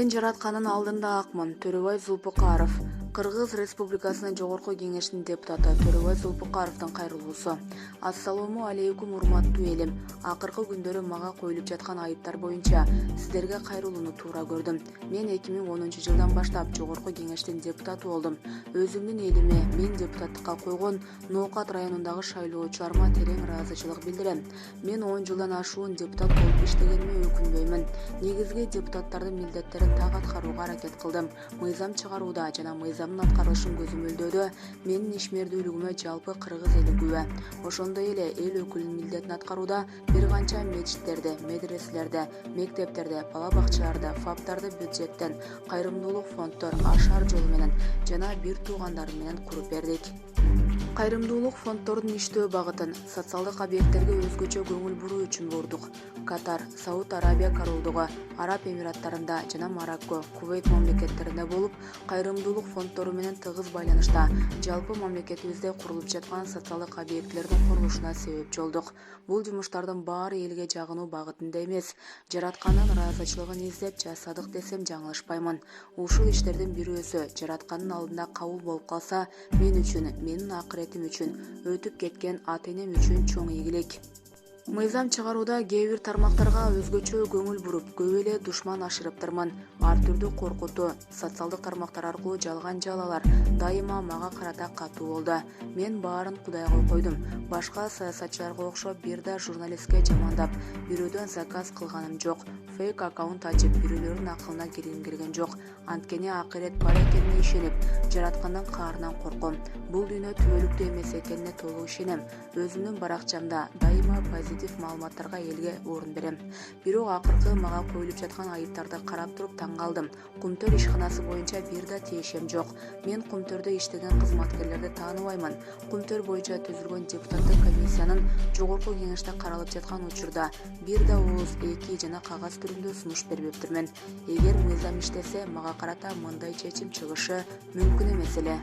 Мен жаратканын алдында акмын. Төрөбай Зулпукаров. Кыргыз Республикасынын Жогорку Кеңештин депутаты Төрөбай Зулпукаровдун кайрылуусу. Ассаламу алейкум урматтуу элим. Акыркы күндөрү мага коюлуп жаткан айыптар боюнча сиздерге кайрылууну туура көрдүм. Мен 2010-жылдан баштап Жогорку Кеңештин депутаты болдум. Өзүмдүн элиме мен депутаттыкка койгон Ноокат районундагы шайлоочуларыма терең ыраазычылык билдирем. Мен 10 жылдан ашуун депутат болуп иштегениме өкүнбөймүн. Негизги депутаттардын милдеттерин так аткарууга аракет кылдым. Мыйзам чыгарууда жана мыйзамдын аткарылышын көзөмөлдөөдө менин ишмердүүлүгүмө жалпы кыргыз эли күбө. Ошондой эле эл өкүлүнүн милдетин аткарууда бир канча мечиттерде, медреселерде, мектептерде, бала бакчаларда, ФАПтарды бюджеттен, кайрымдуулук фонддор, ашар жолу менен жана бир туугандарым менен куруп бердик. Кайрымдуулук фонддордун иштөө багытын социалдык объекттерге өзгөчө көңүл буруу үчүн бурдук. Катар, Сауд Арабия королдугу, Араб Эмираттарында жана Марокко, Кувейт мамлекеттеринде болуп, кайрымдуулук фонддору менен тыгыз байланышта жалпы мамлекетибизде курулуп жаткан социалдык объектилердин курулушуна себепчи болдук. Бул жумуштардын баары элге жагынуу багытында эмес, жараткандын ыраазычылыгын издеп жасадык десем жаңылышпаймын. Ушул иштердин бирөөсү жараткандын алдында кабыл болуп калса, мен үчүн, менин акыретим үчүн, өтүп кеткен ата-энем үчүн чоң ийгилик. Мыйзам чыгарууда кээ бир тармактарга өзгөчө көңүл буруп, көп эле душман ашырыптырмын. Ар түрдүү коркутуу, социалдык тармактар аркылуу жалган жалалар дайыма мага карата катуу болду. Мен баарын Кудайга койдум. Башка саясатчыларга окшоп бир да журналистке жамандап, бирөөдөн заказ кылганым жок. Фейк аккаунт ачып, бирөөлөрдүн акылына кирген жок. Анткени акырет бар экенине ишенип, жараткандын каарынан корком. Бул дүйнө түбөлүктүү эмес экенине толук ишенем. Өзүмдүн баракчамда дайыма позитив маалыматтарга элге орун берем. Бирок акыркы мага коюлуп жаткан айыптарды карап туруп таң калдым. Кумтөр ишканасы боюнча бир да тиешем жок. Мен Кумтөрдө иштеген кызматкерлерди тааныбаймын. Кумтөр боюнча түзүлгөн депутаттык комиссиянын Жогорку Кеңеште каралып жаткан учурда бир да ооз, эки жана кагаз түрүндө сунуш бербептирмин. Эгер мыйзам иштесе, мага карата мындай чечим чыгышы мүмкүн эмес эле.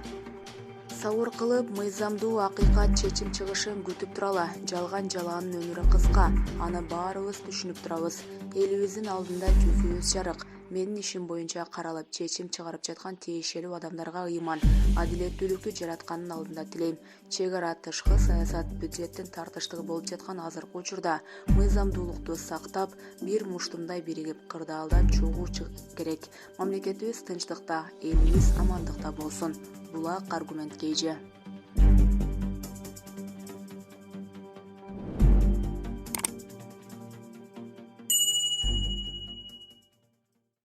Сабыр кылып, мыйзамдуу акыйкат чечим чыгышын күтүп туралы. Жалган жалаанын өмүрү кыска, аны баарыбыз түшүнүп турабыз. Элибиздин алдында жүзүбүз жарык. Менин ишим боюнча каралып, чечим чыгарып жаткан тиешелүү адамдарга ыйман, адилеттүүлүктү жараткандын алдында тилейм. Чек ара тышкы саясат, бюджеттин тартыштыгы болуп жаткан азыркы учурда мыйзамдуулукту сактап, бир муштумдай биригип, кырдаалдан чогуу керек. Мамлекетибиз тынчтыкта, элибиз амандыкта болсун. Булак аргумент кейжи.